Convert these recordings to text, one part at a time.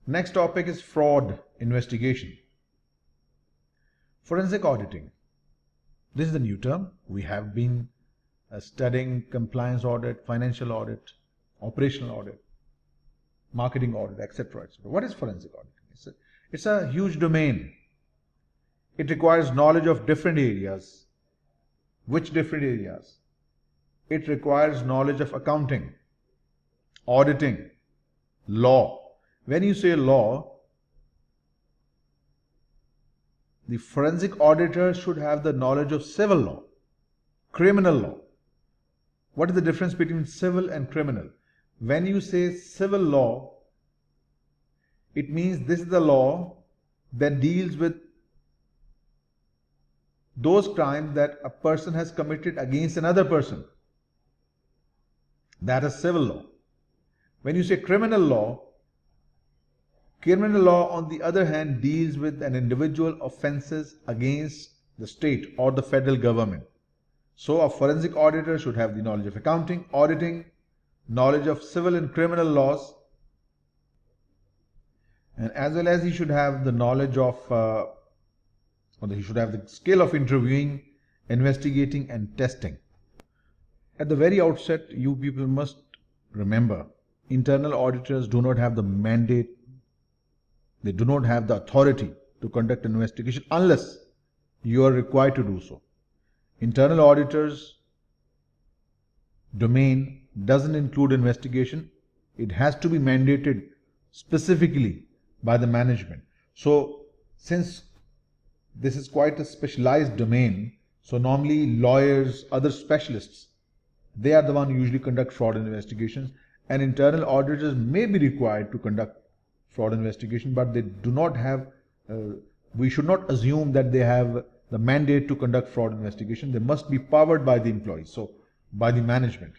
Next topic is fraud investigation. Forensic auditing. This is the new term. We have been studying compliance audit, financial audit, operational audit, marketing audit, etc. What is forensic auditing? It's a huge domain. It requires knowledge of different areas. Which different areas? It requires knowledge of accounting, auditing, law. When you say law, the forensic auditor should have the knowledge of civil law, criminal law. What is the difference between civil and criminal? When you say civil law, it means this is the law that deals with those crimes that a person has committed against another person. That is civil law. When you say criminal law on the other hand deals with an individual offenses against the state or the federal government. So a forensic auditor should have the knowledge of accounting, auditing, knowledge of civil and criminal laws, and as well as he should have the knowledge of he should have the skill of interviewing, investigating and testing. At the very outset, you people must remember, internal auditors do not have the mandate, they do not have the authority to conduct an investigation unless you are required to do so. Internal auditors' domain doesn't include investigation. It has to be mandated specifically by the management. So since this is quite a specialized domain, so normally lawyers, other specialists, they are the ones who usually conduct fraud investigations, and internal auditors may be required to conduct fraud investigation, but they do not have, we should not assume that they have the mandate to conduct fraud investigation. They must be powered by the employees, so by the management.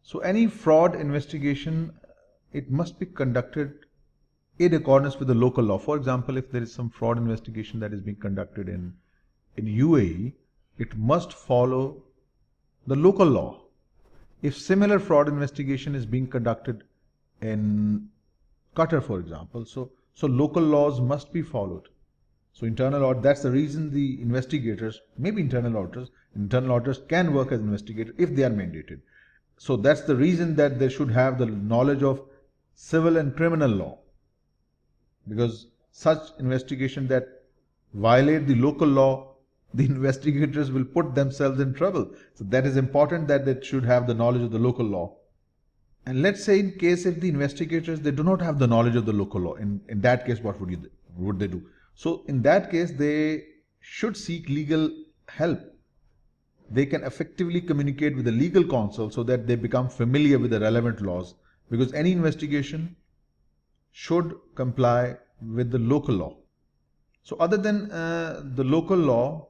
So any fraud investigation, it must be conducted in accordance with the local law. For example, if there is some fraud investigation that is being conducted in UAE, it must follow the local law. If similar fraud investigation is being conducted in Qatar, for example, so local laws must be followed. So internal audit, that's the reason the investigators, maybe internal auditors can work as investigators if they are mandated. So that's the reason that they should have the knowledge of civil and criminal law, because such investigation that violate the local law, the investigators will put themselves in trouble. So that is important that they should have the knowledge of the local law. And let's say in case if the investigators, they do not have the knowledge of the local law, in that case what would they do? So in that case they should seek legal help. They can effectively communicate with the legal counsel so that they become familiar with the relevant laws, because any investigation should comply with the local law. So other than the local law,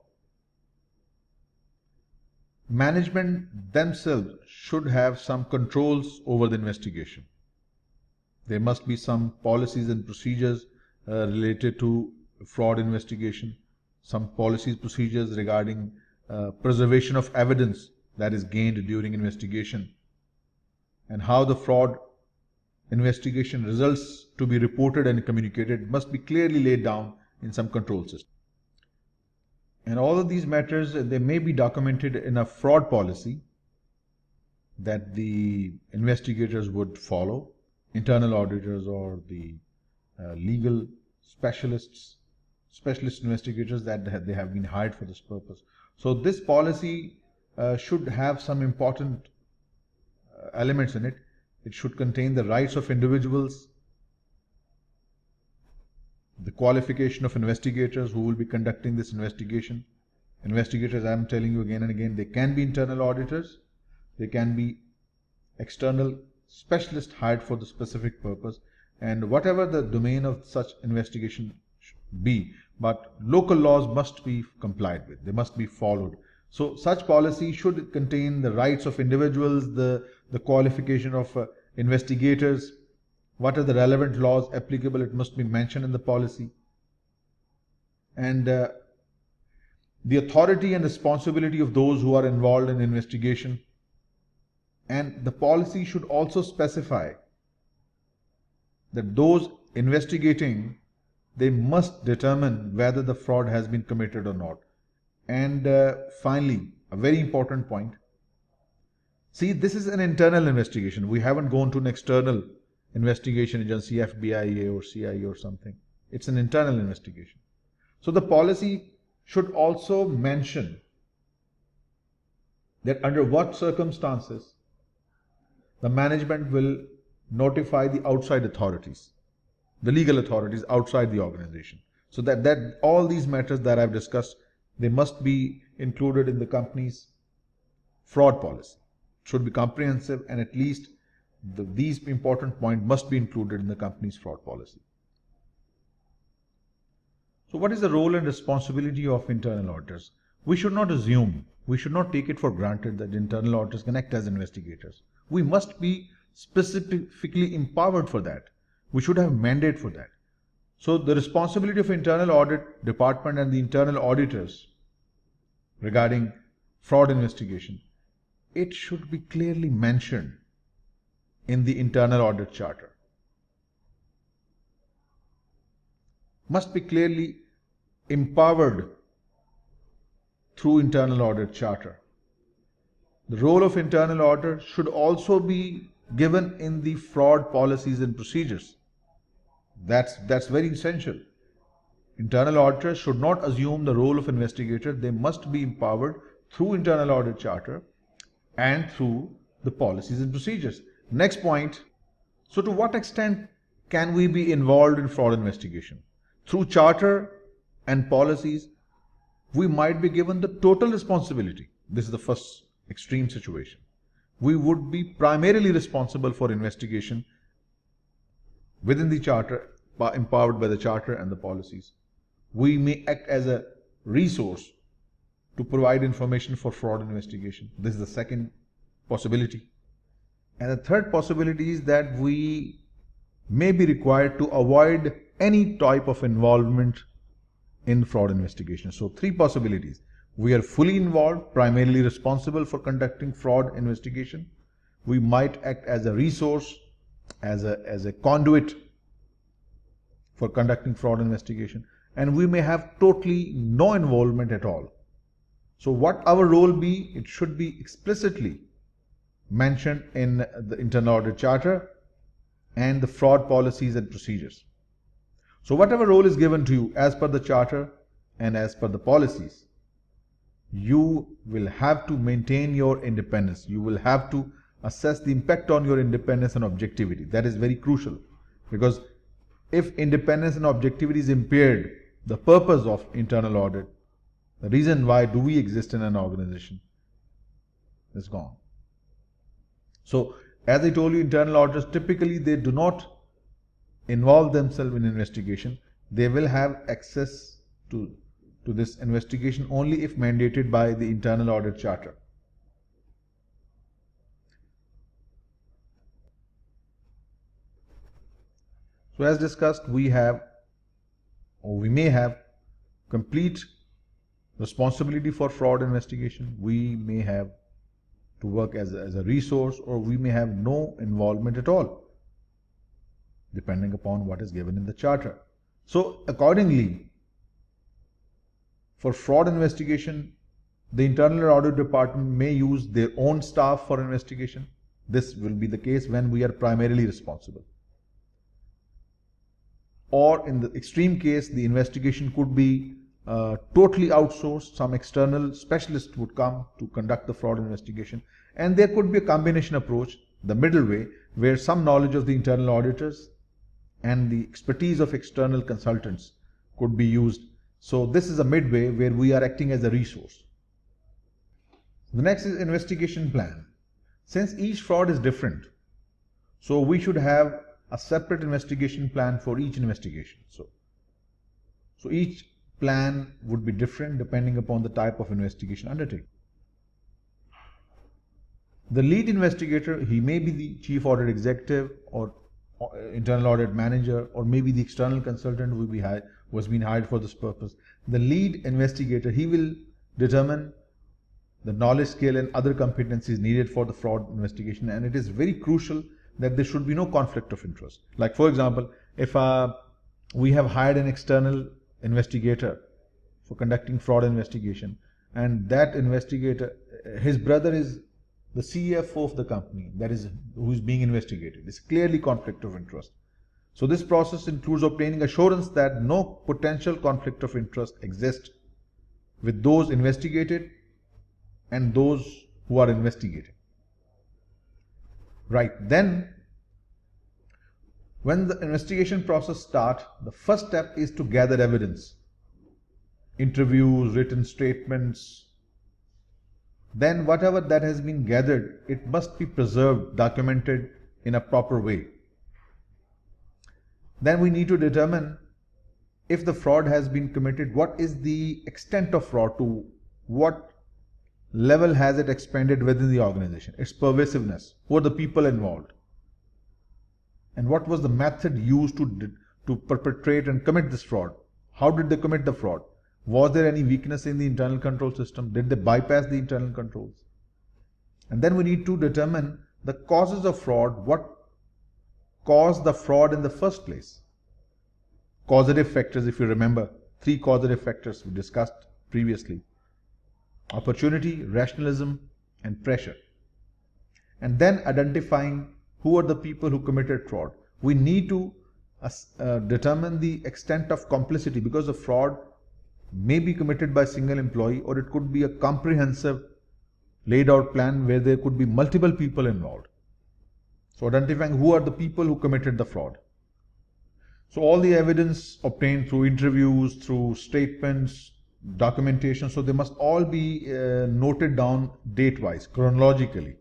management themselves should have some controls over the investigation. There must be some policies and procedures related to fraud investigation, some policies, procedures regarding preservation of evidence that is gained during investigation, and how the fraud investigation results to be reported and communicated must be clearly laid down in some control system. And all of these matters, they may be documented in a fraud policy that the investigators would follow, internal auditors or the legal specialist investigators that they have been hired for this purpose. So this policy should have some important elements in it. It should contain the rights of individuals, the qualification of investigators who will be conducting this investigation. Investigators, I am telling you again and again, they can be internal auditors, they can be external specialists hired for the specific purpose, and whatever the domain of such investigation be, but local laws must be complied with, they must be followed. So such policy should contain the rights of individuals, the qualification of investigators, what are the relevant laws applicable, it must be mentioned in the policy, and the authority and responsibility of those who are involved in investigation. And the policy should also specify that those investigating, they must determine whether the fraud has been committed or not. And finally, a very important point. See, this is an internal investigation. We haven't gone to an external investigation agency, FBI or CIA or something. It's an internal investigation. So the policy should also mention that under what circumstances the management will notify the outside authorities, the legal authorities outside the organization. So that all these matters that I've discussed, they must be included in the company's fraud policy. It should be comprehensive, and at least these important points must be included in the company's fraud policy. So what is the role and responsibility of internal auditors? We should not assume, we should not take it for granted that internal auditors can act as investigators. We must be specifically empowered for that. We should have a mandate for that. So the responsibility of internal audit department and the internal auditors regarding fraud investigation, it should be clearly mentioned in the internal audit charter. Must be clearly empowered through internal audit charter. The role of internal auditor should also be given in the fraud policies and procedures. That's very essential. Internal auditors should not assume the role of investigator. They must be empowered through internal audit charter and through the policies and procedures. Next point. So to what extent can we be involved in fraud investigation? Through charter and policies, we might be given the total responsibility. This is the first extreme situation. We would be primarily responsible for investigation within the charter, empowered by the charter and the policies. We may act as a resource to provide information for fraud investigation. This is the second possibility. And the third possibility is that we may be required to avoid any type of involvement in fraud investigation. So three possibilities. We are fully involved, primarily responsible for conducting fraud investigation. We might act as a resource, as a conduit for conducting fraud investigation, and we may have totally no involvement at all. So what our role be, it should be explicitly mentioned in the internal audit charter and the fraud policies and procedures. So whatever role is given to you as per the charter and as per the policies, you will have to maintain your independence. You will have to assess the impact on your independence and objectivity. That is very crucial, because if independence and objectivity is impaired, the purpose of internal audit, the reason why do we exist in an organization, is gone. So as I told you, internal auditors typically they do not involve themselves in investigation. They will have access to this investigation only if mandated by the internal audit charter. So as discussed, we may have complete responsibility for fraud investigation. We may have to work as a resource, or we may have no involvement at all, depending upon what is given in the charter. So accordingly, for fraud investigation, the internal audit department may use their own staff for investigation. This will be the case when we are primarily responsible. Or in the extreme case, the investigation could be totally outsourced. Some external specialist would come to conduct the fraud investigation. And there could be a combination approach, the middle way, where some knowledge of the internal auditors and the expertise of external consultants could be used. So this is a midway where we are acting as a resource. The next is investigation plan. Since each fraud is different, so we should have a separate investigation plan for each investigation. So each plan would be different depending upon the type of investigation undertaken. The lead investigator, he may be the chief audit executive or internal audit manager, or maybe the external consultant was being hired for this purpose. The lead investigator, he will determine the knowledge, skill and other competencies needed for the fraud investigation, and it is very crucial that there should be no conflict of interest. Like for example, if we have hired an external investigator for conducting fraud investigation, and that investigator, his brother is the CFO of the company, that is who is being investigated. It's clearly conflict of interest. So this process includes obtaining assurance that no potential conflict of interest exists with those investigated and those who are investigated. Right, then when the investigation process starts, the first step is to gather evidence. Interviews, written statements. Then whatever that has been gathered, it must be preserved, documented in a proper way. Then we need to determine if the fraud has been committed, what is the extent of fraud, to what level has it expanded within the organization, its pervasiveness, who are the people involved, and what was the method used to perpetrate and commit this fraud. How did they commit the fraud? Was there any weakness in the internal control system? Did they bypass the internal controls? And then we need to determine the causes of fraud. What caused the fraud in the first place? Causative factors, if you remember, 3 causative factors we discussed previously: opportunity, rationalism, and pressure. And then identifying who are the people who committed fraud. We need to determine the extent of complicity, because the fraud may be committed by a single employee, or it could be a comprehensive laid out plan where there could be multiple people involved. So identifying who are the people who committed the fraud. So all the evidence obtained through interviews, through statements, documentation, so they must all be noted down date-wise, chronologically,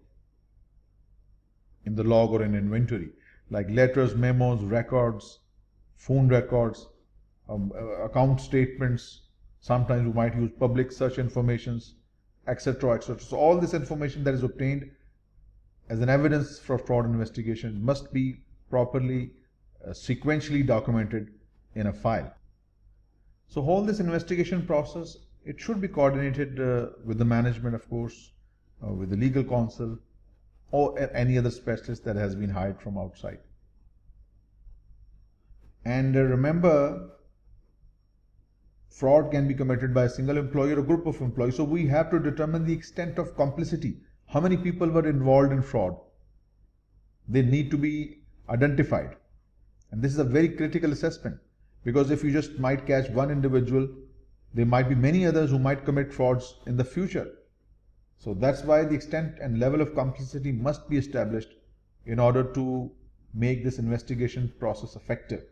in the log or in inventory, like letters, memos, records, phone records, account statements. Sometimes we might use public search informations, etc., etc. So all this information that is obtained as an evidence for fraud investigation must be properly sequentially documented in a file. So all this investigation process, it should be coordinated with the management, of course, with the legal counsel, or any other specialist that has been hired from outside. And remember, fraud can be committed by a single employee or a group of employees. So we have to determine the extent of complicity. How many people were involved in fraud? They need to be identified. And this is a very critical assessment, because if you just might catch one individual, there might be many others who might commit frauds in the future. So that's why the extent and level of complicity must be established in order to make this investigation process effective.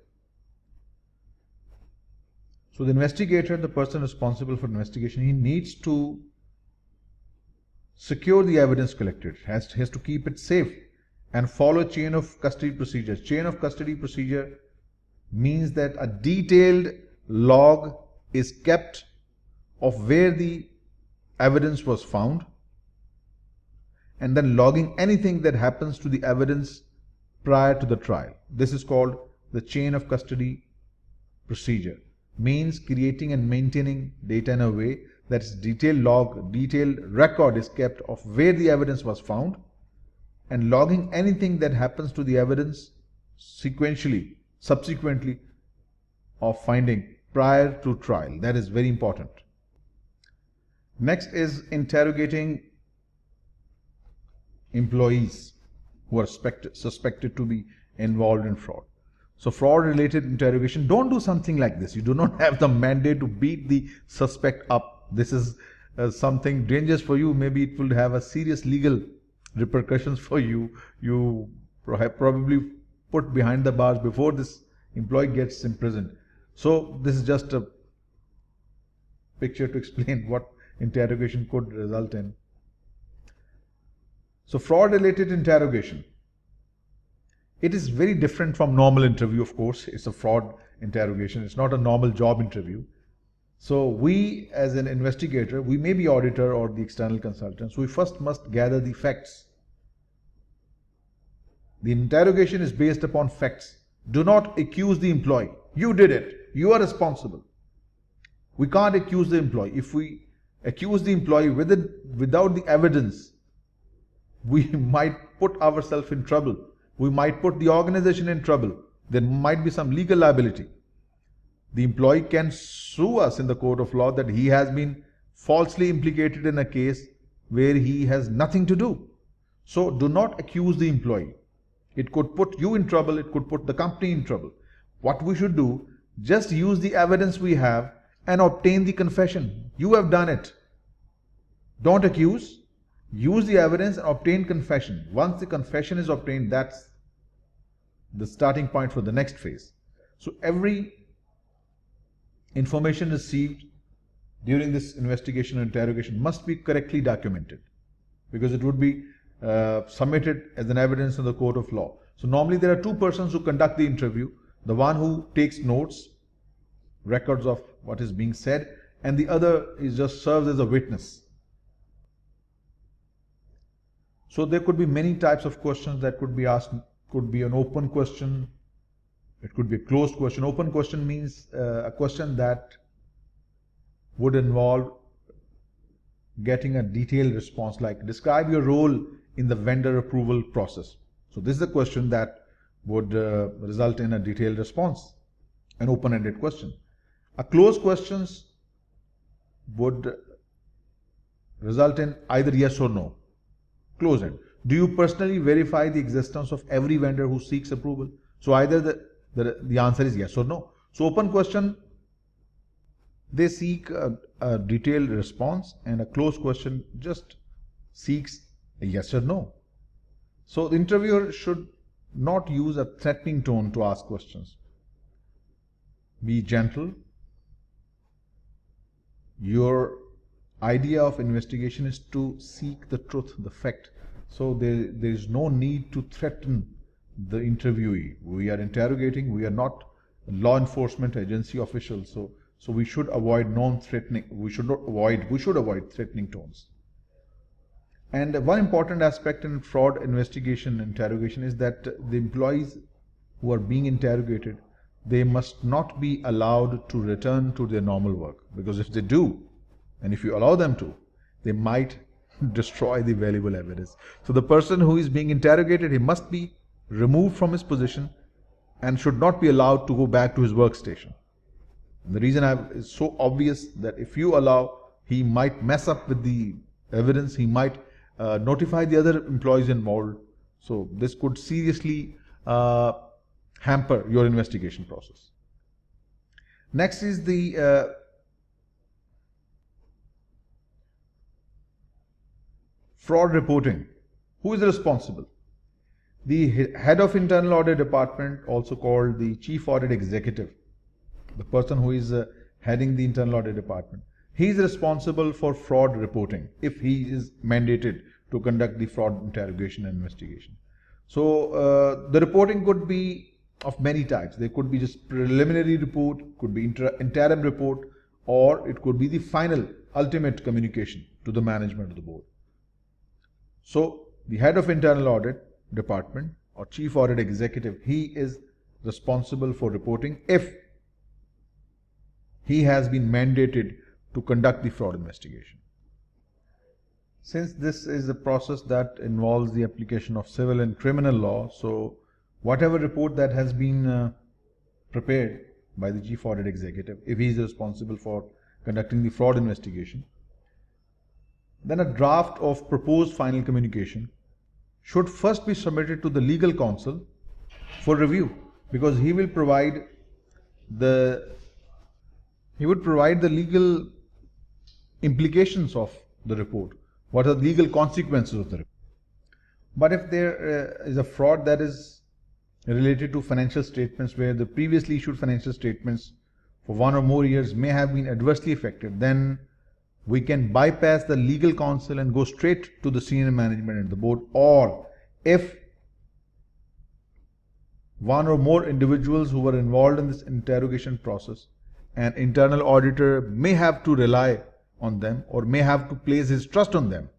So the investigator, the person responsible for investigation, he needs to secure the evidence collected, has to keep it safe and follow a chain of custody procedures. Chain of custody procedure means that a detailed log is kept of where the evidence was found, and then logging anything that happens to the evidence prior to the trial. This is called the chain of custody procedure. Means creating and maintaining data in a way that is detailed log, detailed record is kept of where the evidence was found, and logging anything that happens to the evidence sequentially, subsequently of finding prior to trial. That is very important. Next is interrogating employees who are suspected to be involved in fraud. So fraud related interrogation, don't do something like this. You do not have the mandate to beat the suspect up. This is something dangerous for you. Maybe it will have a serious legal repercussions for you. You probably put behind the bars before this employee gets imprisoned. So this is just a picture to explain what interrogation could result in. So fraud related interrogation, it is very different from normal interview. Of course, it's a fraud interrogation. It's not a normal job interview. So we, as an investigator, we may be auditor or the external consultants. We first must gather the facts. The interrogation is based upon facts. Do not accuse the employee. You did it. You are responsible. We can't accuse the employee. If we accuse the employee without the evidence, we might put ourselves in trouble, We might put the organization in trouble. There might be some legal liability. The employee can sue us in the court of law that he has been falsely implicated in a case where he has nothing to do. So do not accuse the employee. It could put you in trouble, it could put the company in trouble. What we should do, just use the evidence we have and obtain the confession. You have done it. Don't accuse. Use the evidence and obtain confession. Once the confession is obtained, that's the starting point for the next phase. So every information received during this investigation or interrogation must be correctly documented, because it would be submitted as an evidence in the court of law. So normally there are two persons who conduct the interview. The one who takes notes, records of what is being said, and the other is just serves as a witness. So there could be many types of questions that could be asked. Could be an open question, it could be a closed question. Open question means a question that would involve getting a detailed response, like describe your role in the vendor approval process. So this is a question that would result in a detailed response, an open-ended question. A closed questions would result in either yes or no, closed-end. Do you personally verify the existence of every vendor who seeks approval? So either the answer is yes or no. So open question, they seek a detailed response, and a closed question just seeks a yes or no. So the interviewer should not use a threatening tone to ask questions. Be gentle. Your idea of investigation is to seek the truth, the fact. So there is no need to threaten the interviewee. We are interrogating, we are not law enforcement agency officials. So we should avoid non-threatening, we should avoid threatening tones. And one important aspect in fraud investigation interrogation is that the employees who are being interrogated, they must not be allowed to return to their normal work, because if they do, and if you allow them to, they might destroy the valuable evidence. So the person who is being interrogated, he must be removed from his position and should not be allowed to go back to his workstation. And the reason is so obvious that if you allow, he might mess up with the evidence, he might notify the other employees involved. So this could seriously hamper your investigation process. Next is the fraud reporting. Who is responsible? The head of internal audit department, also called the chief audit executive, the person who is heading the internal audit department, he is responsible for fraud reporting if he is mandated to conduct the fraud interrogation and investigation. So the reporting could be of many types. There could be just preliminary report, could be interim report, or it could be the final ultimate communication to the management of the board. So the head of internal audit department or chief audit executive, he is responsible for reporting if he has been mandated to conduct the fraud investigation. Since this is a process that involves the application of civil and criminal law, so whatever report that has been prepared by the chief audit executive, if he is responsible for conducting the fraud investigation, then a draft of proposed final communication should first be submitted to the legal counsel for review, because he will provide the legal implications of the report. What are the legal consequences of the report? But if there is a fraud that is related to financial statements, where the previously issued financial statements for 1 or more years may have been adversely affected, then we can bypass the legal counsel and go straight to the senior management and the board. Or if one or more individuals who were involved in this interrogation process, an internal auditor may have to rely on them or may have to place his trust on them.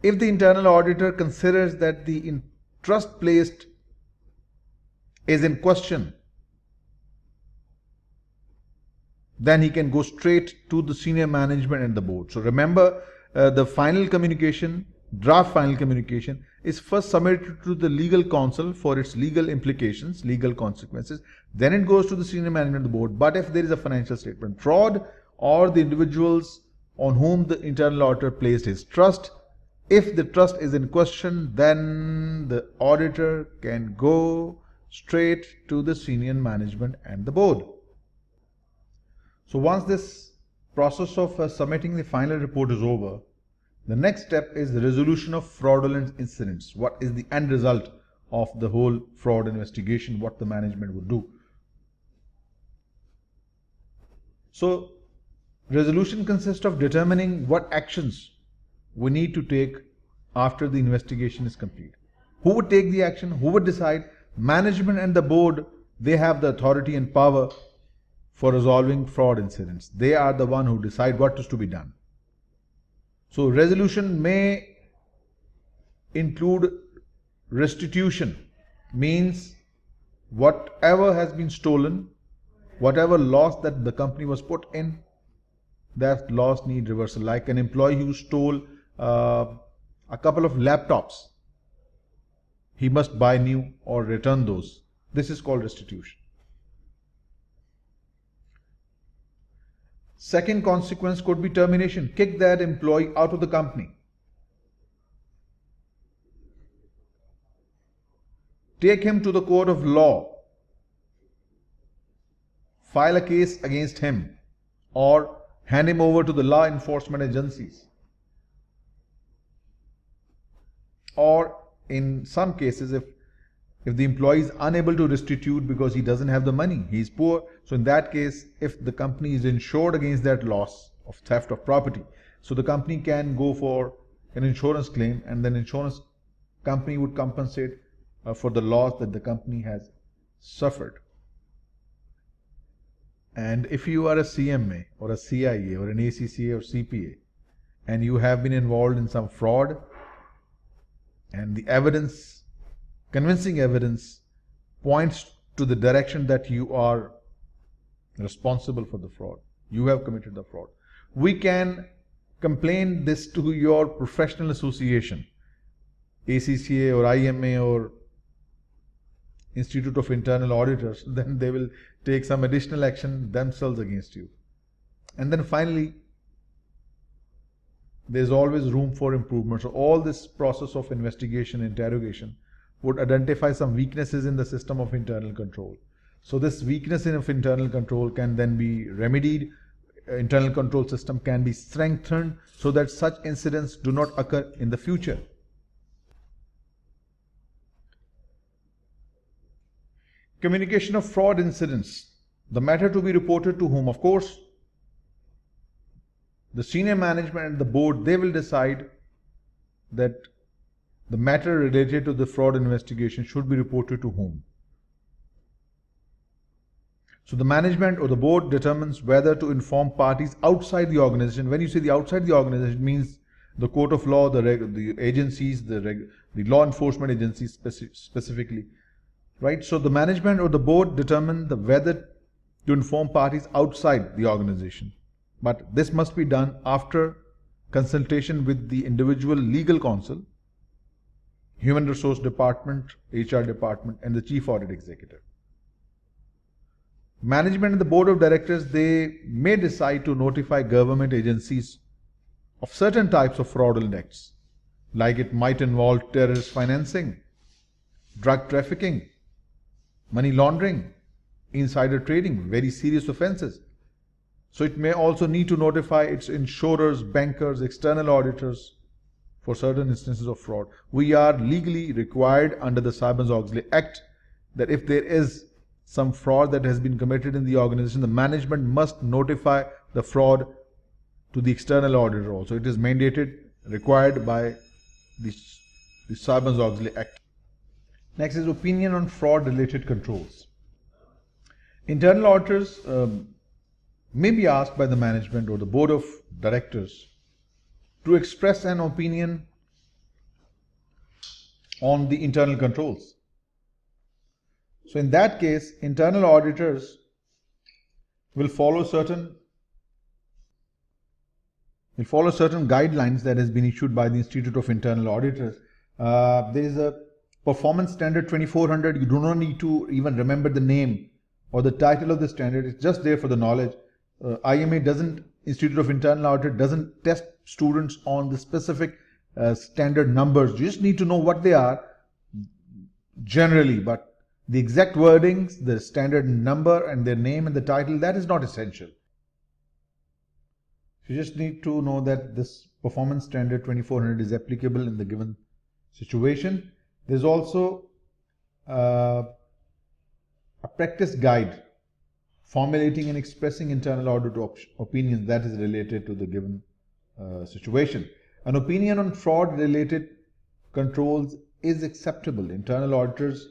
If the internal auditor considers that the trust placed is in question, then he can go straight to the senior management and the board. So remember, the final communication draft final communication is first submitted to the legal counsel for its legal implications, legal consequences. Then it goes to the senior management of the board. But if there is a financial statement fraud or the individuals on whom the internal auditor placed his trust, if the trust is in question, then the auditor can go straight to the senior management and the board. So once this process of submitting the final report is over, the next step is the resolution of fraudulent incidents. What is the end result of the whole fraud investigation? What the management would do? So resolution consists of determining what actions we need to take after the investigation is complete. Who would take the action? Who would decide? Management and the board, they have the authority and power for resolving fraud incidents. They are the one who decide what is to be done. So resolution may include restitution, means whatever has been stolen, whatever loss that the company was put in, that loss need reversal. Like an employee who stole a couple of laptops, he must buy new or return those. This is called restitution. Second consequence could be termination. Kick that employee out of the company. Take him to the court of law. File a case against him or hand him over to the law enforcement agencies. Or in some cases, if the employee is unable to restitute because he doesn't have the money, he is poor, so in that case, if the company is insured against that loss of theft of property, so the company can go for an insurance claim, and then insurance company would compensate for the loss that the company has suffered. And if you are a CMA or a CIA or an ACCA or CPA and you have been involved in some fraud, and the evidence, convincing evidence, points to the direction that you are responsible for the fraud, you have committed the fraud, we can complain this to your professional association, ACCA or IMA or Institute of Internal Auditors. Then they will take some additional action themselves against you. And then finally, there's always room for improvement. So all this process of investigation, interrogation would identify some weaknesses in the system of internal control. So this weakness of internal control can then be remedied. Internal control system can be strengthened so that such incidents do not occur in the future. Communication of fraud incidents. The matter to be reported to whom? Of course, the senior management and the board, they will decide that the matter related to the fraud investigation should be reported to whom. So the management or the board determines whether to inform parties outside the organization. When you say the outside the organization, it means the court of law, the agencies, the law enforcement agencies specifically. Right? So the management or the board determine whether to inform parties outside the organization. But this must be done after consultation with the individual legal counsel, human resource department, HR department, and the chief audit executive. Management and the board of directors, they may decide to notify government agencies of certain types of fraudulent acts, like it might involve terrorist financing, drug trafficking, money laundering, insider trading, very serious offenses. So it may also need to notify its insurers, bankers, external auditors for certain instances of fraud. We are legally required under the Sarbanes-Oxley Act that if there is some fraud that has been committed in the organization, the management must notify the fraud to the external auditor also. It is mandated, required by the Sarbanes-Oxley Act. Next is opinion on fraud-related controls. Internal auditors may be asked by the management or the board of directors to express an opinion on the internal controls. So in that case, internal auditors will follow certain You'll follow certain guidelines that has been issued by the Institute of Internal Auditors. There is a performance standard 2400. You do not need to even remember the name or the title of the standard. It's just there for the knowledge. IMA doesn't, Institute of Internal Audit doesn't test students on the specific standard numbers. You just need to know what they are generally, but the exact wordings, the standard number and their name and the title, that is not essential. You just need to know that this performance standard 2400 is applicable in the given situation. There's also a practice guide formulating and expressing internal audit opinions that is related to the given situation. An opinion on fraud related controls is acceptable. Internal auditors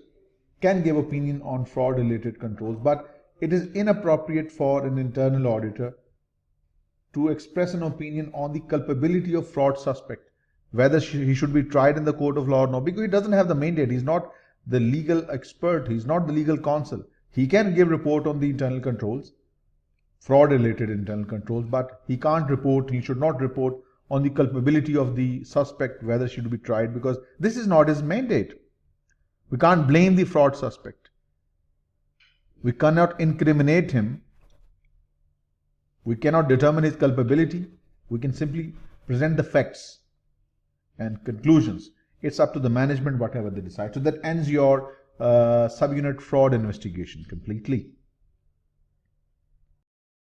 can give opinion on fraud related controls, but it is inappropriate for an internal auditor to express an opinion on the culpability of fraud suspect, whether he should be tried in the court of law or not, because he doesn't have the mandate. He's not the legal expert. He's not the legal counsel. He can give report on the internal controls, fraud related internal controls, but he can't report, he should not report on the culpability of the suspect, whether she should be tried, because this is not his mandate. We can't blame the fraud suspect. We cannot incriminate him. We cannot determine his culpability. We can simply present the facts and conclusions. It's up to the management, whatever they decide. So that ends your subunit fraud investigation completely.